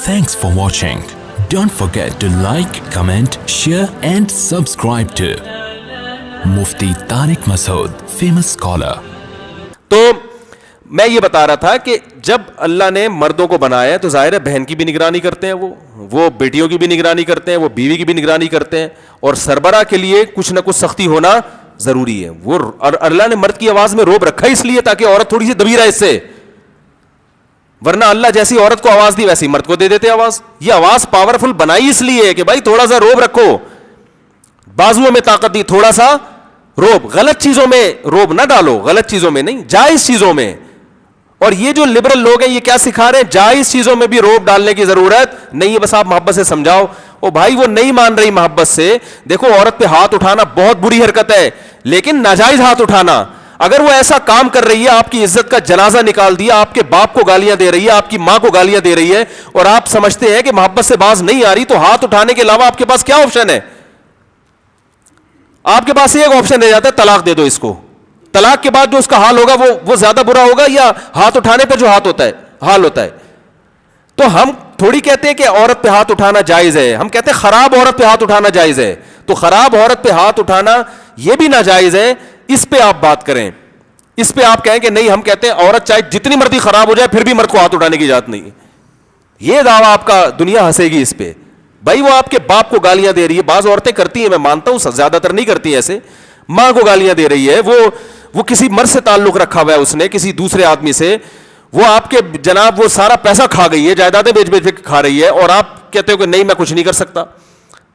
Thanks for watching. Don't forget to like, comment, share and subscribe to Mufti Tariq Masood, famous scholar. تو میں یہ بتا رہا تھا کہ جب اللہ نے مردوں کو بنایا ہے تو ظاہر ہے بہن کی بھی نگرانی کرتے ہیں, وہ بیٹیوں کی بھی نگرانی کرتے ہیں, وہ بیوی کی بھی نگرانی کرتے ہیں, اور سربراہ کے لیے کچھ نہ کچھ سختی ہونا ضروری ہے. وہ اللہ نے مرد کی آواز میں روب رکھا اس لیے تاکہ عورت تھوڑی سی دبی رہے اس سے, ورنہ اللہ جیسی عورت کو آواز دی ویسی مرد کو دے دیتے آواز. یہ آواز پاورفل بنائی اس لیے کہ بھائی تھوڑا سا روب رکھو, بازوؤں میں طاقت دی, تھوڑا سا روب, غلط چیزوں میں روب نہ ڈالو, غلط چیزوں میں نہیں, جائز چیزوں میں. اور یہ جو لبرل لوگ ہیں یہ کیا سکھا رہے ہیں, جائز چیزوں میں بھی روب ڈالنے کی ضرورت نہیں ہے, بس آپ محبت سے سمجھاؤ. او بھائی وہ نہیں مان رہی محبت سے, دیکھو عورت پہ ہاتھ اٹھانا بہت بری حرکت ہے, لیکن ناجائز ہاتھ اٹھانا. اگر وہ ایسا کام کر رہی ہے, آپ کی عزت کا جنازہ نکال دیا, آپ کے باپ کو گالیاں دے رہی ہے, آپ کی ماں کو گالیاں دے رہی ہے, اور آپ سمجھتے ہیں کہ محبت سے باز نہیں آ رہی, تو ہاتھ اٹھانے کے علاوہ آپ کے پاس کیا آپشن ہے؟ آپ کے پاس ایک آپشن رہ جاتا ہے, طلاق دے دو اس کو. طلاق کے بعد جو اس کا حال ہوگا وہ زیادہ برا ہوگا یا ہاتھ اٹھانے پہ جو حال ہوتا ہے. تو ہم تھوڑی کہتے ہیں کہ عورت پہ ہاتھ اٹھانا جائز ہے, ہم کہتے ہیں خراب عورت پہ ہاتھ اٹھانا جائز ہے. تو خراب عورت پہ ہاتھ اٹھانا یہ بھی ناجائز ہے, اس پہ آپ بات کریں, اس پہ آپ کہیں کہ نہیں, ہم کہتے ہیں عورت چاہے جتنی مرضی خراب ہو جائے پھر بھی مرد کو ہاتھ اٹھانے کی اجازت نہیں. یہ دعویٰ آپ کا دنیا ہنسے گی اس پہ. بھائی وہ آپ کے باپ کو گالیاں دے رہی ہے, بعض عورتیں کرتی ہیں, میں مانتا ہوں, زیادہ تر نہیں کرتی ایسے. ماں کو گالیاں دے رہی ہے, وہ کسی مرد سے تعلق رکھا ہوا ہے اس نے, کسی دوسرے آدمی سے, وہ آپ کے جناب وہ سارا پیسہ کھا گئی ہے, جائیدادیں بیچ بیچ کے کھا رہی ہے, اور آپ کہتے ہو کہ نہیں میں کچھ نہیں کر سکتا.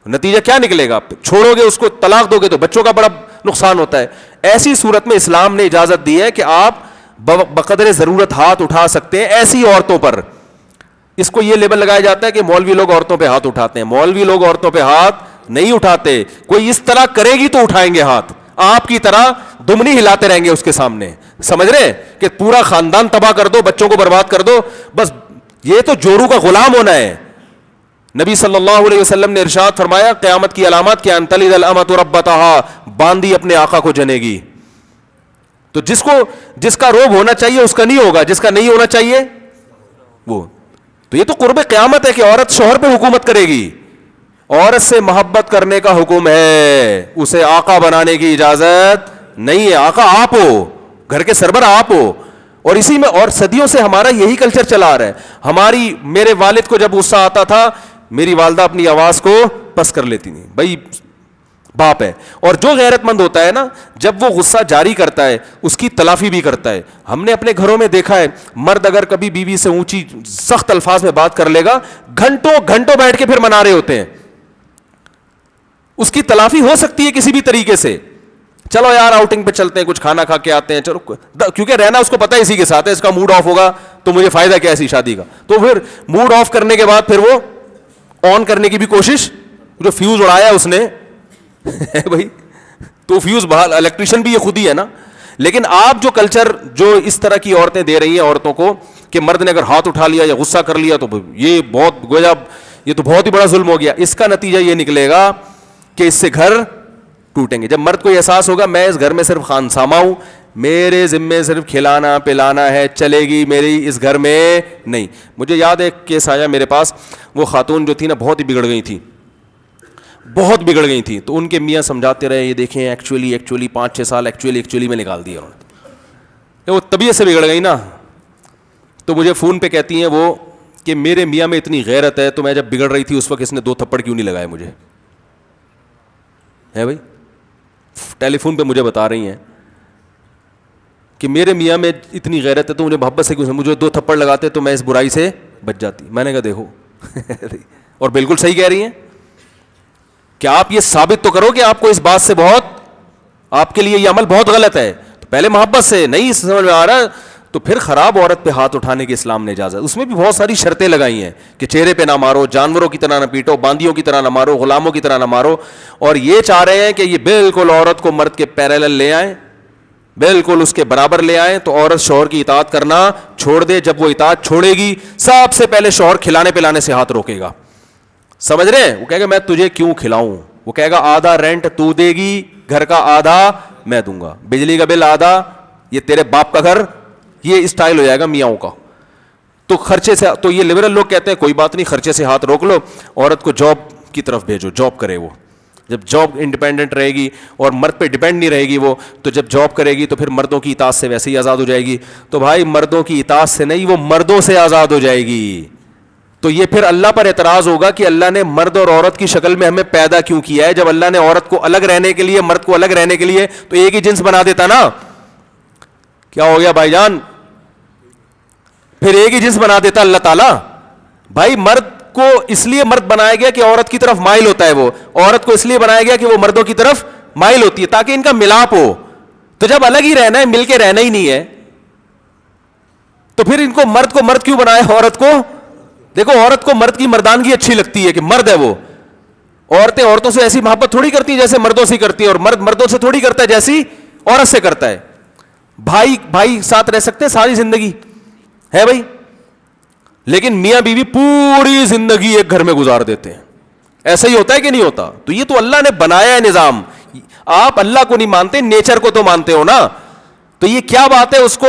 نتیجہ کیا نکلے گا؟ چھوڑو گے اس کو, طلاق دو گے تو بچوں کا بڑا نقصان ہوتا ہے. ایسی صورت میں اسلام نے اجازت دی ہے کہ آپ بقدر ضرورت ہاتھ اٹھا سکتے ہیں ایسی عورتوں پر. اس کو یہ لیبل لگایا جاتا ہے کہ مولوی لوگ عورتوں پہ ہاتھ اٹھاتے ہیں. مولوی لوگ عورتوں پہ ہاتھ نہیں اٹھاتے. کوئی اس طرح کرے گی تو اٹھائیں گے ہاتھ, آپ کی طرح دمنی ہلاتے رہیں گے اس کے سامنے, سمجھ رہے کہ پورا خاندان تباہ کر دو, بچوں کو برباد کر دو, بس یہ تو جورو کا غلام ہونا ہے. نبی صلی اللہ علیہ وسلم نے ارشاد فرمایا قیامت کی علامات کیا, ان تلد الامۃ ربتہا, باندی اپنے آقا کو جنے گی. تو جس کا روب ہونا چاہیے اس کا نہیں ہوگا, جس کا نہیں ہونا چاہیے وہ. تو یہ تو قرب قیامت ہے کہ عورت شوہر پہ حکومت کرے گی. عورت سے محبت کرنے کا حکم ہے, اسے آقا بنانے کی اجازت نہیں ہے. آقا آپ ہو, گھر کے سربراہ آپ ہو. اور اسی میں اور صدیوں سے ہمارا یہی کلچر چلا آ رہا ہے. میرے والد کو جب غصہ آتا تھا, میری والدہ اپنی آواز کو پس کر لیتی نہیں, بھائی باپ ہے. اور جو غیرت مند ہوتا ہے نا, جب وہ غصہ جاری کرتا ہے اس کی تلافی بھی کرتا ہے. ہم نے اپنے گھروں میں دیکھا ہے, مرد اگر کبھی بیوی سے اونچی سخت الفاظ میں بات کر لے گا, گھنٹوں گھنٹوں بیٹھ کے پھر منا رہے ہوتے ہیں. اس کی تلافی ہو سکتی ہے کسی بھی طریقے سے. چلو یار آؤٹنگ پہ چلتے ہیں, کچھ کھانا کھا کے آتے ہیں, چلو, کیونکہ رہنا اس کو پتا ہے اسی کے ساتھ ہے, اس کا موڈ آف ہوگا تو مجھے فائدہ کیا ایسی شادی کا. تو پھر موڈ آف کرنے کے بعد پھر وہ آن کرنے کی بھی کوشش, جو فیوز اڑایا اس نے بھائی, تو فیوز بحال, الیکٹریشین بھی یہ خود ہی ہے نا. لیکن آپ جو کلچر جو اس طرح کی عورتیں دے رہی ہیں عورتوں کو کہ مرد نے اگر ہاتھ اٹھا لیا یا غصہ کر لیا تو یہ بہت گویا, یہ تو بہت ہی بڑا ظلم ہو گیا. اس کا نتیجہ یہ نکلے گا کہ اس سے گھر ٹوٹیں گے. جب مرد کو یہ احساس ہوگا میں اس گھر میں صرف خانسامہ ہوں, میرے ذمے صرف کھلانا پلانا ہے, چلے گی میری اس گھر میں نہیں. مجھے یاد ہے ایک کیس آیا میرے پاس, وہ خاتون جو تھی نا بہت ہی بگڑ گئی تھی, بہت بگڑ گئی تھی. تو ان کے میاں سمجھاتے رہے, یہ دیکھیں ایکچولی 5-6 سال ایکچولی میں نکال دیا انہوں نے. وہ طبیعت سے بگڑ گئی نا, تو مجھے فون پہ کہتی ہیں وہ کہ میرے میاں میں اتنی غیرت ہے, تو میں جب بگڑ رہی تھی اس وقت اس نے 2 تھپڑ کیوں نہیں لگائے مجھے, ہے بھائی. ٹیلی فون پہ مجھے بتا رہی ہیں کہ میرے میاں میں اتنی غیرت ہے تو مجھے محبت سے کیوں, مجھے 2 تھپڑ لگاتے تو میں اس برائی سے بچ جاتی. میں نے کہا دیکھو اور بالکل صحیح کہہ رہی ہیں کہ آپ یہ ثابت تو کرو کہ آپ کو اس بات سے بہت, آپ کے لیے یہ عمل بہت غلط ہے. تو پہلے محبت سے نہیں سمجھ میں آ رہا تو پھر خراب عورت پہ ہاتھ اٹھانے کی اسلام نے اجازت. اس میں بھی بہت ساری شرطیں لگائی ہیں کہ چہرے پہ نہ مارو, جانوروں کی طرح نہ پیٹو, باندیوں کی طرح نہ مارو, غلاموں کی طرح نہ مارو. اور یہ چاہ رہے ہیں کہ یہ بالکل عورت کو مرد کے پیرالل لے آئیں, بالکل اس کے برابر لے آئیں, تو عورت شوہر کی اطاعت کرنا چھوڑ دے. جب وہ اطاعت چھوڑے گی سب سے پہلے شوہر کھلانے پلانے سے ہاتھ روکے گا. سمجھ رہے ہیں؟ وہ کہے گا میں تجھے کیوں کھلاؤں, وہ کہے گا آدھا رینٹ تو دے گی, گھر کا آدھا میں دوں گا, بجلی کا بل آدھا, یہ تیرے باپ کا گھر, یہ اسٹائل ہو جائے گا میاں کا. تو خرچے سے, تو یہ لبرل لوگ کہتے ہیں کوئی بات نہیں, خرچے سے ہاتھ روک لو, عورت کو جاب کی طرف بھیجو, جاب کرے وہ. جب جاب انڈیپینڈنٹ رہے گی اور مرد پہ ڈیپینڈ نہیں رہے گی وہ, تو جب جاب کرے گی تو پھر مردوں کی اطاعت سے ویسے ہی آزاد ہو جائے گی. تو بھائی مردوں کی اطاعت سے نہیں, وہ مردوں سے آزاد ہو جائے گی. تو یہ پھر اللہ پر اعتراض ہوگا کہ اللہ نے مرد اور عورت کی شکل میں ہمیں پیدا کیوں کیا ہے, جب اللہ نے عورت کو الگ رہنے کے لیے, مرد کو الگ رہنے کے لیے تو ایک ہی جنس بنا دیتا نا. کیا ہو گیا بھائی جان, پھر ایک ہی جنس بنا دیتا اللہ تعالیٰ. بھائی مرد کو اس لیے مرد بنایا گیا کہ عورت کی طرف مائل ہوتا ہے, وہ عورت کو اس لیے بنایا گیا کہ وہ مردوں کی طرف مائل ہوتی ہے تاکہ ان کا ملاپ ہو. تو جب الگ ہی رہنا ہے, مل کے رہنا ہی نہیں ہے, تو پھر ان کو مرد کیوں بنایا عورت کو. دیکھو عورت کو مرد کی مردانگی اچھی لگتی ہے کہ مرد ہے وہ. عورتیں عورتوں سے ایسی محبت تھوڑی کرتی ہیں جیسے مردوں سے کرتی ہیں, اور مرد مردوں سے تھوڑی کرتا ہے جیسی عورت سے کرتا ہے. بھائی ساتھ رہ سکتے ہیں ساری زندگی ہے بھائی, لیکن میاں بیوی پوری زندگی ایک گھر میں گزار دیتے ہیں. ایسا ہی ہوتا ہے کہ نہیں ہوتا؟ تو یہ تو اللہ نے بنایا ہے نظام. آپ اللہ کو نہیں مانتے, نیچر کو تو مانتے ہو نا. تو یہ کیا بات ہے, اس کو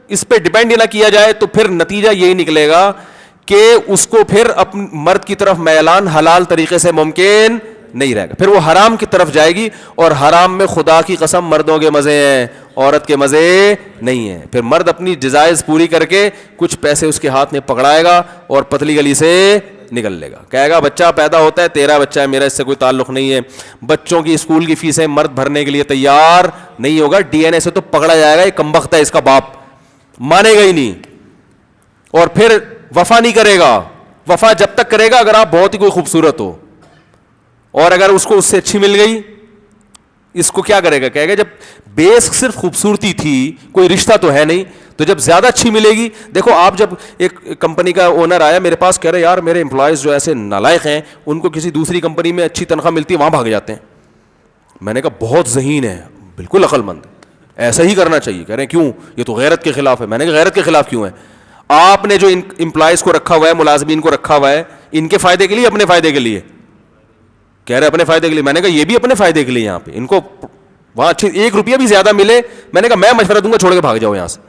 اس پہ ڈیپینڈ نہ کیا جائے تو پھر نتیجہ یہی نکلے گا کہ اس کو پھر اپنے مرد کی طرف میلان حلال طریقے سے ممکن نہیں رہے گا, پھر وہ حرام کی طرف جائے گی. اور حرام میں خدا کی قسم مردوں کے مزے ہیں, عورت کے مزے نہیں ہیں. پھر مرد اپنی ڈیزائرز پوری کر کے کچھ پیسے اس کے ہاتھ میں پکڑائے گا اور پتلی گلی سے نکل لے گا, کہے گا بچہ پیدا ہوتا ہے تیرا بچہ ہے, میرا اس سے کوئی تعلق نہیں ہے. بچوں کی اسکول کی فیسیں مرد بھرنے کے لیے تیار نہیں ہوگا, ڈی این اے سے تو پکڑا جائے گا, یہ کمبخت ہے اس کا باپ, مانے گا ہی نہیں. اور پھر وفا نہیں کرے گا. وفا جب تک کرے گا اگر آپ بہت ہی کوئی خوبصورت ہو, اور اگر اس کو اس سے اچھی مل گئی, اس کو کیا کرے گا, کہے گا جب بیس صرف خوبصورتی تھی, کوئی رشتہ تو ہے نہیں, تو جب زیادہ اچھی ملے گی. دیکھو آپ جب ایک کمپنی کا اونر آیا میرے پاس, کہہ رہے یار میرے امپلائیز جو ایسے نالائق ہیں, ان کو کسی دوسری کمپنی میں اچھی تنخواہ ملتی ہے وہاں بھاگ جاتے ہیں. میں نے کہا بہت ذہین ہے, بالکل عقل مند, ایسا ہی کرنا چاہیے. کہہ رہے ہیں کیوں, یہ تو غیرت کے خلاف ہے. میں نے کہا غیرت کے خلاف کیوں ہے؟ آپ نے جو امپلائیز کو رکھا ہوا ہے, ملازمین کو رکھا ہوا ہے, ان کے فائدے کے لیے, اپنے فائدے کے لیے؟ کہہ رہے اپنے فائدے کے لیے. میں نے کہا یہ بھی اپنے فائدے کے لیے, یہاں پہ ان کو وہاں اچھی 1 روپیہ بھی زیادہ ملے, میں نے کہا میں مشورہ دوں گا چھوڑ کے بھاگ جاؤ یہاں سے.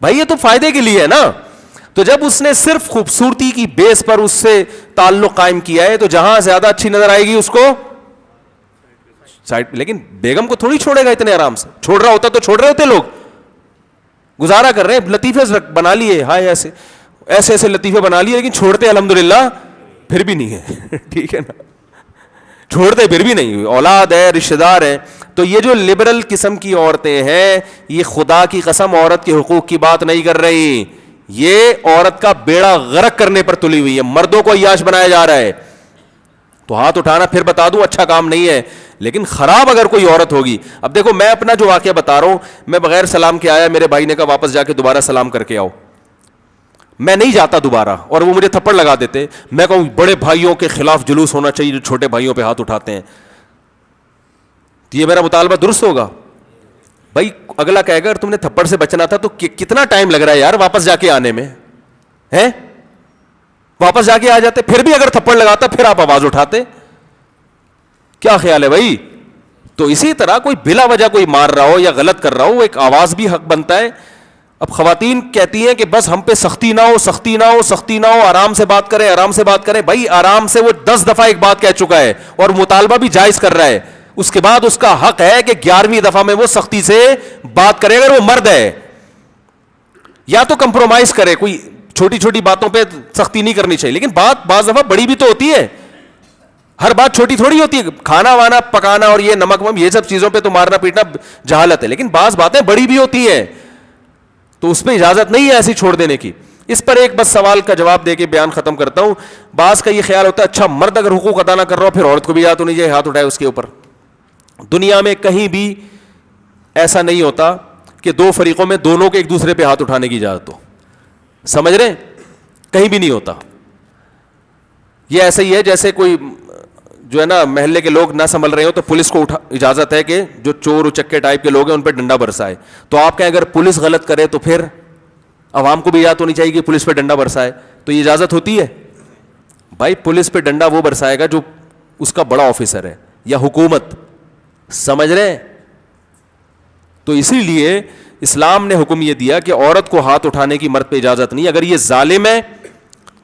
بھائی یہ تو فائدے کے لیے ہے نا. تو جب اس نے صرف خوبصورتی کی بیس پر اس سے تعلق قائم کیا ہے, تو جہاں زیادہ اچھی نظر آئے گی اس کو سائڈ. لیکن بیگم کو تھوڑی چھوڑے گا اتنے آرام سے, چھوڑ رہا ہوتا تو چھوڑ رہے ہوتے, لوگ گزارا کر رہے ہیں, لطیفے بنا لیے, ہائے ایسے ایسے لطیفے بنا لیے, لیکن چھوڑتے الحمدللہ پھر بھی نہیں ہے. ٹھیک ہے نا, چھوڑتے پھر بھی نہیں, اولاد ہے, رشتہ دار ہے. تو یہ جو لبرل قسم کی عورتیں ہیں, یہ خدا کی قسم عورت کے حقوق کی بات نہیں کر رہی, یہ عورت کا بیڑا غرق کرنے پر تلی ہوئی ہے, مردوں کو عیاش بنایا جا رہا ہے. تو ہاتھ اٹھانا پھر بتا دوں اچھا کام نہیں ہے, لیکن خراب اگر کوئی عورت ہوگی. اب دیکھو میں اپنا جو واقعہ بتا رہا ہوں, میں بغیر سلام کے آیا, میرے بھائی نے کہا واپس جا کے دوبارہ سلام کر کے آؤ. میں نہیں جاتا دوبارہ, اور وہ مجھے تھپڑ لگا دیتے. میں کہوں بڑے بھائیوں کے خلاف جلوس ہونا چاہیے جو چھوٹے بھائیوں پہ ہاتھ اٹھاتے ہیں. تو یہ میرا مطالبہ درست ہوگا؟ بھائی اگلا کہے گا اگر تم نے تھپڑ سے بچنا تھا تو کتنا ٹائم لگ رہا ہے یار واپس جا کے آنے میں, ہے واپس جا کے آ جاتے. پھر بھی اگر تھپڑ لگاتا پھر آپ آواز اٹھاتے. کیا خیال ہے بھائی؟ تو اسی طرح کوئی بلا وجہ کوئی مار رہا ہو یا غلط کر رہا ہو, ایک آواز بھی حق بنتا ہے. اب خواتین کہتی ہیں کہ بس ہم پہ سختی نہ ہو, سختی نہ ہو, سختی نہ ہو, آرام سے بات کریں, آرام سے بات کریں. بھائی آرام سے وہ 10 دفعہ ایک بات کہہ چکا ہے اور مطالبہ بھی جائز کر رہا ہے, اس کے بعد اس کا حق ہے کہ 11ویں دفعہ میں وہ سختی سے بات کرے اگر وہ مرد ہے. یا تو کمپرومائز کرے, کوئی چھوٹی چھوٹی باتوں پہ سختی نہیں کرنی چاہیے, لیکن بات بعض دفعہ بڑی بھی تو ہوتی ہے, ہر بات چھوٹی تھوڑی ہوتی ہے. کھانا وانا پکانا اور یہ نمک وم یہ سب چیزوں پہ تو مارنا پیٹنا جہالت ہے, لیکن بعض باتیں بڑی بھی ہوتی ہیں, تو اس پہ اجازت نہیں ہے ایسی چھوڑ دینے کی. اس پر ایک بس سوال کا جواب دے کے بیان ختم کرتا ہوں. بعض کا یہ خیال ہوتا ہے اچھا مرد اگر حقوق ادا نہ کر رہا ہو پھر عورت کو بھی یاد ہونی چاہیے, ہاتھ اٹھائے اس کے اوپر. دنیا میں کہیں بھی ایسا نہیں ہوتا کہ 2 فریقوں میں دونوں کے ایک دوسرے پہ ہاتھ اٹھانے کی اجازت ہو, سمجھ رہے ہیں؟ کہیں بھی نہیں ہوتا. یہ ایسا ہی ہے جیسے کوئی جو ہے نا محلے کے لوگ نہ سنبھل رہے ہو تو پولیس کو اجازت ہے کہ جو چور اچکے ٹائپ کے لوگ ہیں ان پہ ڈنڈا برسائے. تو آپ کہیں اگر پولیس غلط کرے تو پھر عوام کو بھی اجازت ہونی چاہیے کہ پولیس پہ ڈنڈا برسائے, تو یہ اجازت ہوتی ہے؟ بھائی پولیس پہ ڈنڈا وہ برسائے گا جو اس کا بڑا آفیسر ہے یا حکومت, سمجھ رہے ہیں؟ تو اسی لیے اسلام نے حکم یہ دیا کہ عورت کو ہاتھ اٹھانے کی مرد پہ اجازت نہیں. اگر یہ ظالم ہے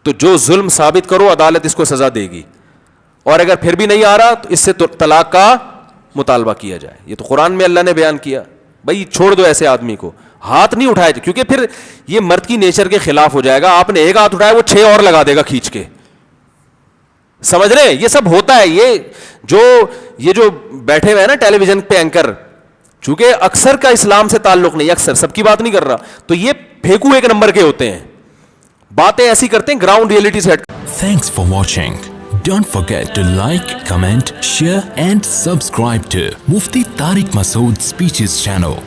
تو جو ظلم ثابت کرو عدالت اس کو سزا دے گی, اور اگر پھر بھی نہیں آ رہا تو اس سے طلاق کا مطالبہ کیا جائے. یہ تو قرآن میں اللہ نے بیان کیا. بھائی چھوڑ دو ایسے آدمی کو, ہاتھ نہیں اٹھائے, کیونکہ پھر یہ مرد کی نیچر کے خلاف ہو جائے گا. آپ نے ایک ہاتھ اٹھایا وہ 6 اور لگا دے گا کھینچ کے. سمجھ رہے ہیں, یہ سب ہوتا ہے. یہ جو بیٹھے ہوئے ہیں نا ٹیلی ویژن پہ اینکر, چونکہ اکثر کا اسلام سے تعلق نہیں, اکثر سب کی بات نہیں کر رہا, تو یہ پھینکو ایک نمبر کے ہوتے ہیں, باتیں ایسی کرتے ہیں گراؤنڈ ریئلٹی سے ہٹ. Thanks for watching. Don't forget to like, comment, share and subscribe to Mufti Tariq Masood Speeches channel.